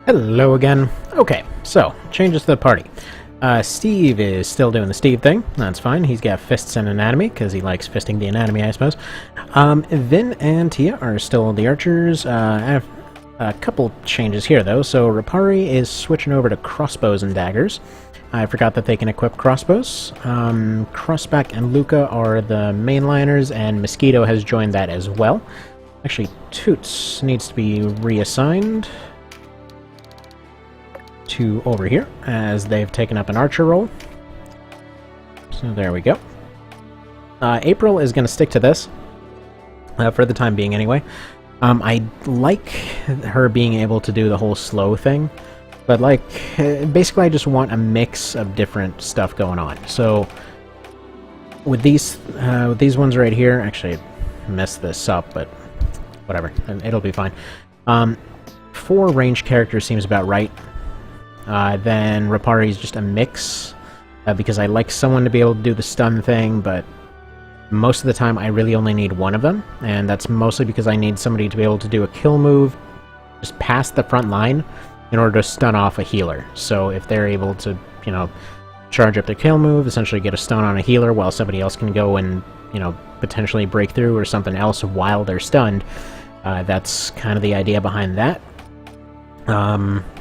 Hello again. Okay, so, changes to the party. Steve is still doing the Steve thing. That's fine. He's got fists and anatomy, because he likes fisting the anatomy, I suppose. Vin and Tia are still the archers. I have a couple changes here, though. So, Rapari is switching over to crossbows and daggers. I forgot that they can equip crossbows. Crossback and Luca are the mainliners, and Mosquito has joined that as well. Actually, Toots needs to be reassigned to over here, as they've taken up an archer role. So there we go. April is going to stick to this, for the time being anyway. I like her being able to do the whole slow thing, but basically I just want a mix of different stuff going on. So with these ones right here, actually I messed this up, but whatever, it'll be fine. 4 ranged characters seems about right. Then Rapari is just a mix, because I like someone to be able to do the stun thing, but most of the time I really only need one of them, and that's mostly because I need somebody to be able to do a kill move just past the front line in order to stun off a healer. So if they're able to, you know, charge up their kill move, essentially get a stun on a healer while somebody else can go and, you know, potentially break through or something else while they're stunned, that's kind of the idea behind that.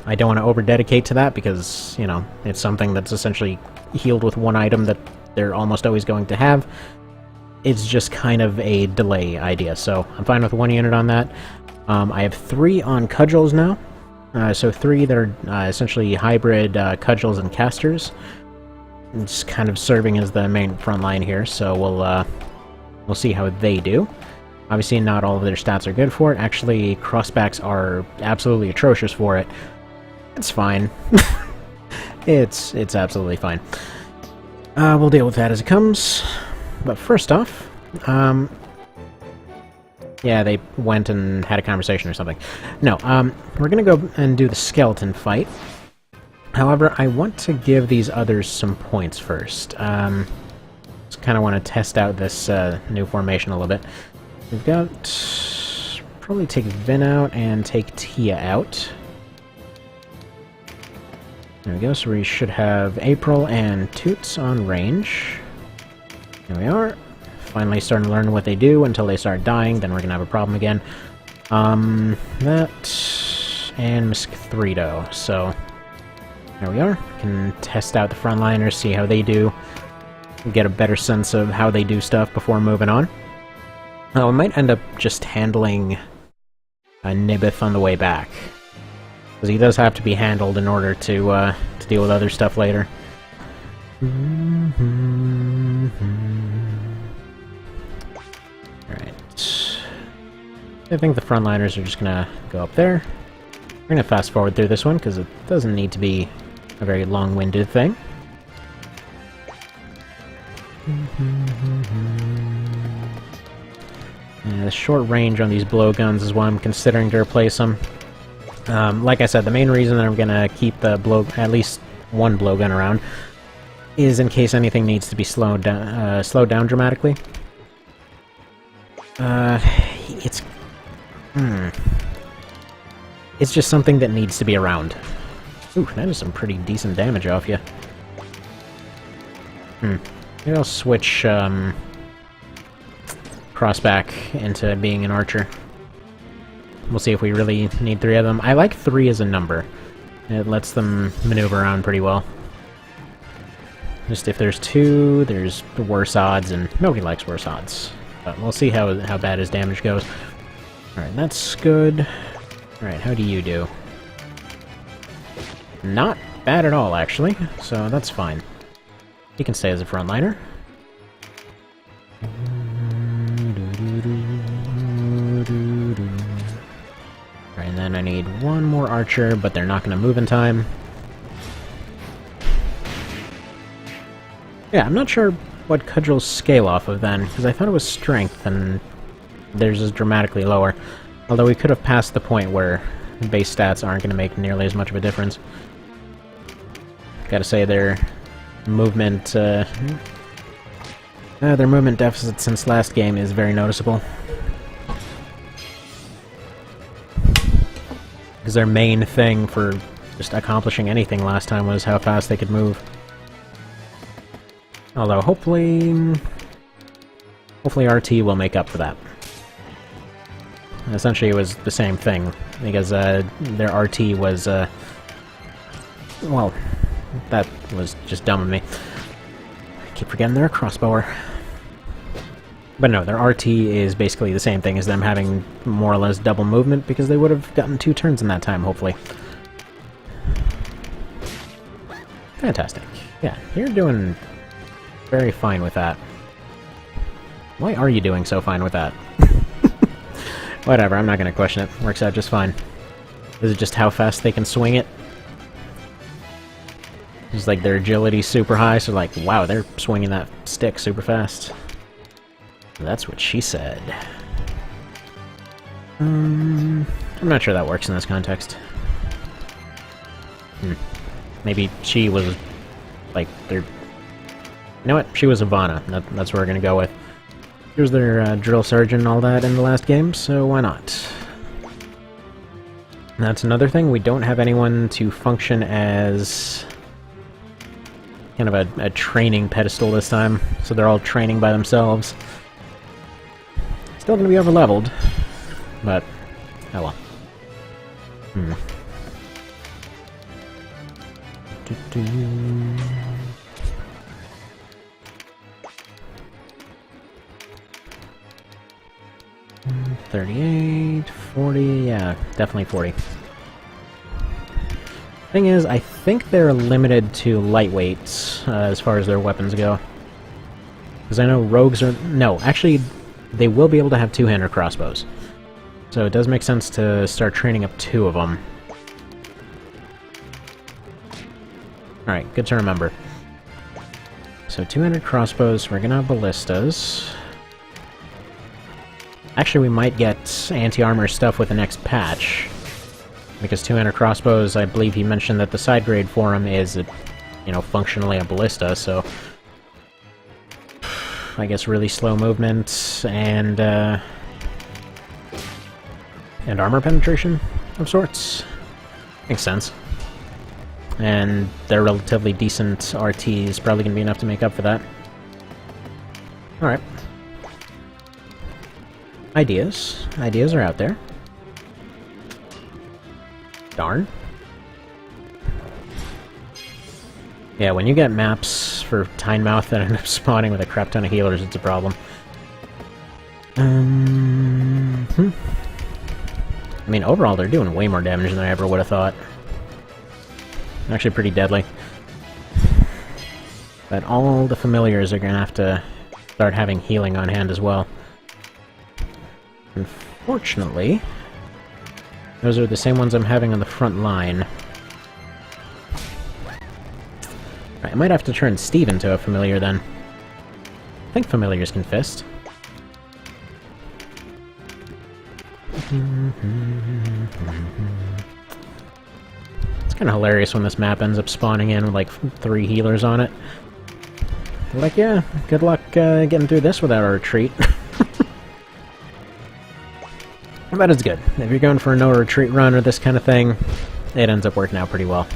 I don't want to over-dedicate to that because, you know, it's something that's essentially healed with one item that they're almost always going to have. It's just kind of a delay idea, so I'm fine with 1 unit on that. I have 3 on cudgels now, so 3 that are essentially hybrid cudgels and casters. It's kind of serving as the main front line here, so we'll see how they do. Obviously, not all of their stats are good for it. Actually, crossbacks are absolutely atrocious for it. It's fine. It's absolutely fine. We'll deal with that as it comes. But first off, yeah, they went and had a conversation or something. No, we're gonna go and do the skeleton fight. However, I want to give these others some points first. Just kind of want to test out this new formation a little bit. We've got... probably take Vin out and take Tia out. There we go, so we should have April and Toots on range. Here we are. Finally starting to learn what they do until they start dying, then we're gonna have a problem again. That... and Mosquito, so... there we are. Can test out the frontliners, see how they do. Get a better sense of how they do stuff before moving on. I might end up just handling Nibith on the way back, because he does have to be handled in order to deal with other stuff later. Alright. I think the frontliners are just gonna go up there. We're gonna fast forward through this one, because it doesn't need to be a very long-winded thing. The short range on these blowguns is why I'm considering to replace them. Like I said, the main reason that I'm gonna keep the at least one blowgun around is in case anything needs to be slowed down dramatically. It's just something that needs to be around. Ooh, that is some pretty decent damage off you. Maybe I'll switch Crossback into being an archer. We'll see if we really need 3 of them. I like 3 as a number. It lets them maneuver around pretty well. Just if there's 2, there's worse odds, and nobody likes worse odds. But we'll see how bad his damage goes. Alright, that's good. Alright, how do you do? Not bad at all, actually, so that's fine. He can stay as a frontliner. Alright, and then I need 1 more archer, but they're not going to move in time. Yeah, I'm not sure what cudgels scale off of then, because I thought it was strength, and theirs is dramatically lower. Although we could have passed the point where base stats aren't going to make nearly as much of a difference. Gotta say, their movement deficit since last game is very noticeable. Because their main thing for just accomplishing anything last time was how fast they could move. Although, hopefully RT will make up for that. Essentially, it was the same thing, because their RT was, well, that was just dumb of me. I keep forgetting they're a crossbower. But no, their RT is basically the same thing as them having more or less double movement, because they would have gotten 2 turns in that time, hopefully. Fantastic. Yeah, you're doing very fine with that. Why are you doing so fine with that? Whatever, I'm not gonna question it. Works out just fine. Is it just how fast they can swing it? It's like their agility's super high, so like, wow, they're swinging that stick super fast. That's what she said. I'm not sure that works in this context. Maybe she was, like, their... You know what? She was Ivana. That's what we're gonna go with. She was their drill sergeant and all that in the last game, so why not? And that's another thing, we don't have anyone to function as kind of a training pedestal this time, so they're all training by themselves. Still gonna be over-leveled, but oh well. 38, 40, yeah, definitely 40. Thing is, I think they're limited to lightweights as far as their weapons go. Because I know rogues are... No, actually, they will be able to have two-hander crossbows. So it does make sense to start training up 2 of them. Alright, good to remember. So 2-handed crossbows, we're gonna have ballistas. Actually, we might get anti-armor stuff with the next patch. Because 2-handed crossbows, I believe he mentioned that the side grade for them is, you know, functionally a ballista, so... I guess really slow movement, and armor penetration of sorts. Makes sense. And their relatively decent RT is probably going to be enough to make up for that. Alright. Ideas. Ideas are out there. Darn. Yeah, when you get maps for Tynemouth that end up spawning with a crap ton of healers, it's a problem. I mean, overall, they're doing way more damage than I ever would have thought. Actually pretty deadly. But all the familiars are gonna have to start having healing on hand as well. Unfortunately, those are the same ones I'm having on the front line. Right, I might have to turn Steve into a familiar then. I think familiars can fist. It's kind of hilarious when this map ends up spawning in with like 3 healers on it. They're like, yeah, good luck getting through this without a retreat. But it's good. If you're going for a no-retreat run or this kind of thing, it ends up working out pretty well.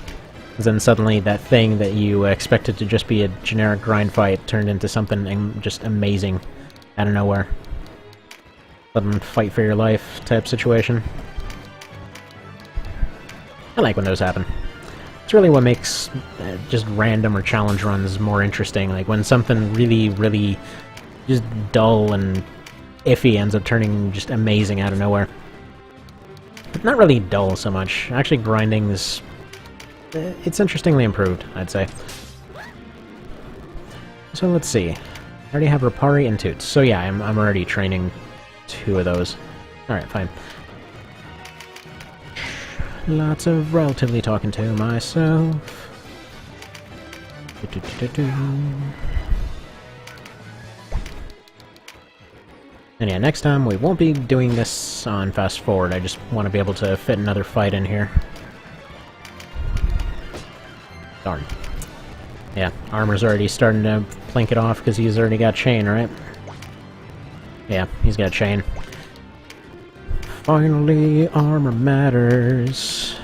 Because then suddenly that thing that you expected to just be a generic grind fight turned into something just amazing out of nowhere. Sudden fight for your life type situation. I like when those happen. It's really what makes just random or challenge runs more interesting. Like when something really, really just dull and iffy ends up turning just amazing out of nowhere. Not really dull so much. Actually, grinding is... it's interestingly improved, I'd say. So let's see. I already have Rapari and Toots. So yeah, I'm already training 2 of those. Alright, fine. Lots of relatively talking to myself. And yeah, next time we won't be doing this on fast forward. I just want to be able to fit another fight in here. Darn. Yeah, Armor's already starting to plink it off because he's already got chain, right? Yeah, he's got chain. Finally, armor matters.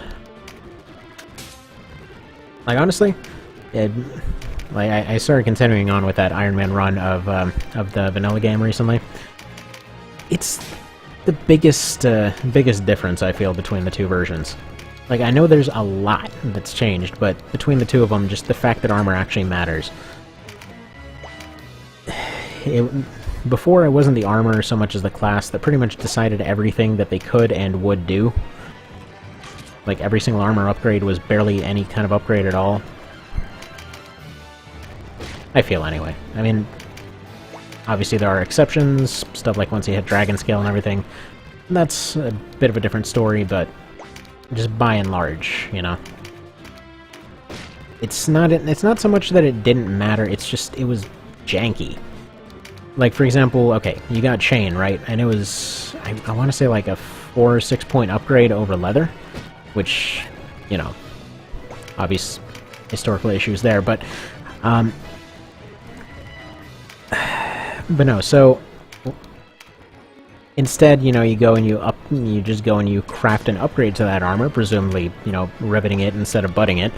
Like, honestly, I started continuing on with that Iron Man run of the vanilla game recently. It's the biggest difference I feel between the two versions. Like, I know there's a lot that's changed, but between the two of them, just the fact that armor actually matters. Before, it wasn't the armor so much as the class that pretty much decided everything that they could and would do. Like, every single armor upgrade was barely any kind of upgrade at all. I feel, anyway. I mean, obviously there are exceptions, stuff like once you hit Dragon Scale and everything. That's a bit of a different story, but just by and large, you know. It's not so much that it didn't matter, it's just, it was janky. Like, for example, okay, you got Chain, right? And it was, I want to say like a 4 or 6 point upgrade over Leather, which, you know, obvious historical issues there, but no, so instead, you know, you just go and you craft an upgrade to that armor, presumably, you know, riveting it instead of butting it.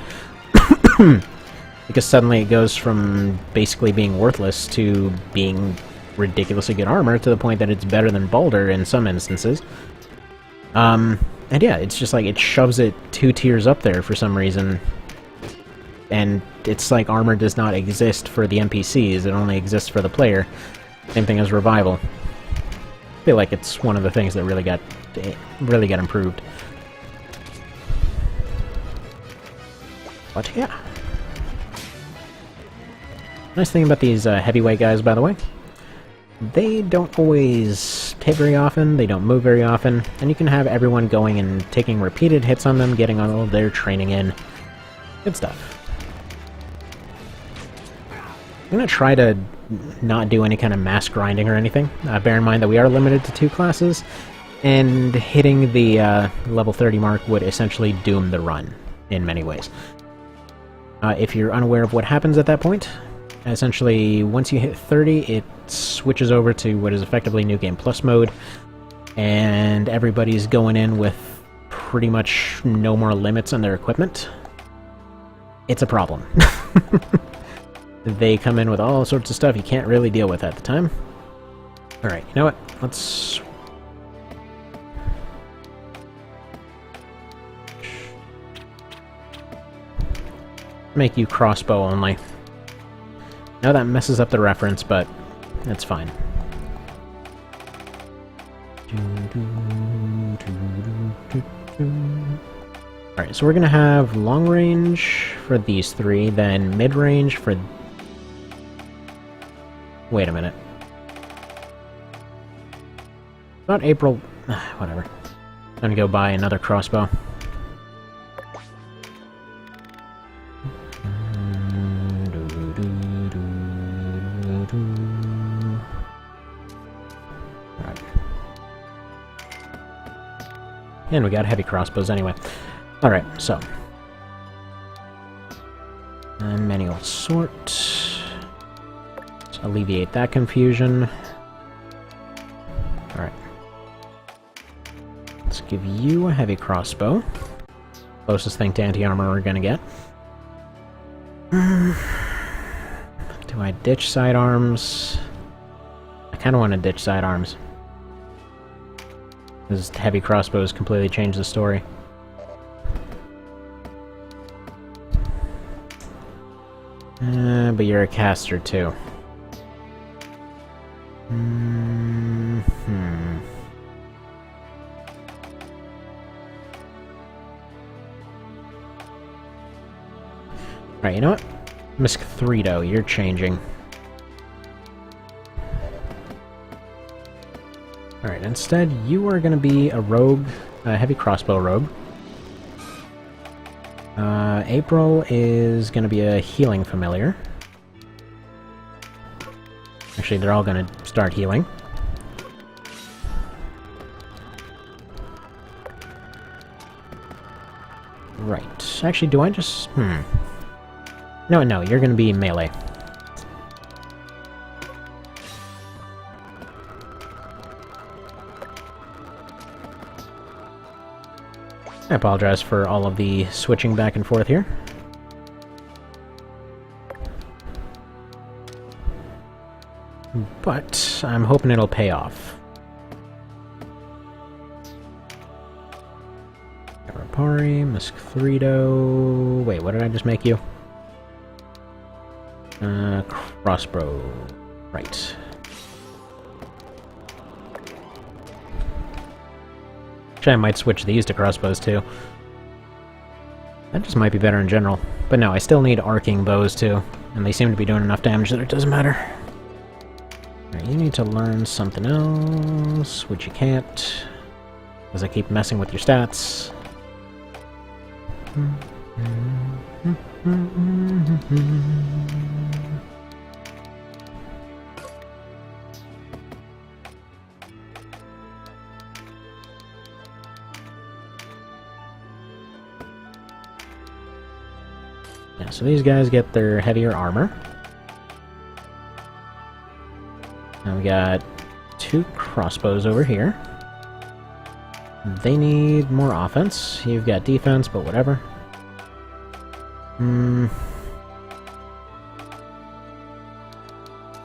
Because suddenly it goes from basically being worthless to being ridiculously good armor to the point that it's better than Baldur in some instances. And yeah, it's just like it shoves it 2 tiers up there for some reason. And it's like armor does not exist for the NPCs, it only exists for the player. Same thing as Revival. I feel like it's one of the things that really got improved. But yeah. Nice thing about these heavyweight guys, by the way, they don't always hit very often, they don't move very often, and you can have everyone going and taking repeated hits on them, getting all of their training in. Good stuff. I'm gonna try to not do any kind of mass grinding or anything. Bear in mind that we are limited to 2 classes, and hitting the level 30 mark would essentially doom the run in many ways. If you're unaware of what happens at that point, essentially, once you hit 30, it switches over to what is effectively New Game Plus mode, and everybody's going in with pretty much no more limits on their equipment. It's a problem. They come in with all sorts of stuff you can't really deal with at the time. Alright, you know what? Let's... make you crossbow only. Now that messes up the reference, but that's fine. Alright, so we're gonna have long range for these 3, then mid range for... Wait a minute. Not April... whatever. I'm gonna go buy another crossbow. And we got heavy crossbows anyway. Alright, so. Manual sort. Let's alleviate that confusion. Alright. Let's give you a heavy crossbow. Closest thing to anti-armor we're gonna get. Do I ditch sidearms? I kinda want to ditch sidearms. Because heavy crossbows completely changed the story. But you're a caster too. Alright, you know what? Mosquito, you're changing. Alright, instead, you are going to be a rogue, a heavy crossbow rogue. April is going to be a healing familiar. Actually, they're all going to start healing. Right. Actually, do I just... No, you're going to be melee. apologize for all of the switching back and forth here. But I'm hoping it'll pay off. Rapari, Mosquito... Wait, what did I just make you? Crossbow. Right. Actually, I might switch these to crossbows too. That just might be better in general. But no, I still need arcing bows too. And they seem to be doing enough damage that it doesn't matter. Alright, you need to learn something else, which you can't. Because I keep messing with your stats. Yeah, so these guys get their heavier armor. Now we got 2 crossbows over here. They need more offense. You've got defense, but whatever.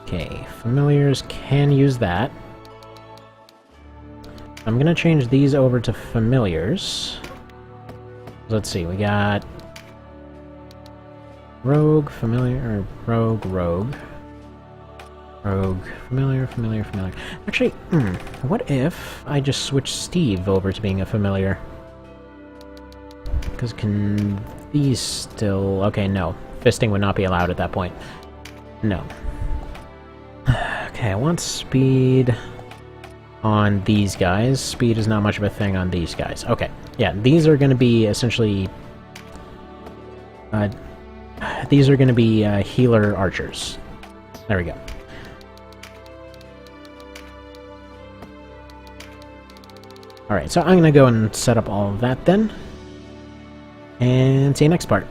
Okay, familiars can use that. I'm gonna change these over to familiars. Let's see, we got rogue, familiar, or rogue, rogue. Rogue, familiar, familiar, familiar. Actually, what if I just switch Steve over to being a familiar? Because can these still... Okay, no. Fisting would not be allowed at that point. No. Okay, I want speed on these guys. Speed is not much of a thing on these guys. Okay, yeah, these are going to be essentially... these are going to be healer archers. There we go. Alright, so I'm going to go and set up all of that then. And see you next part.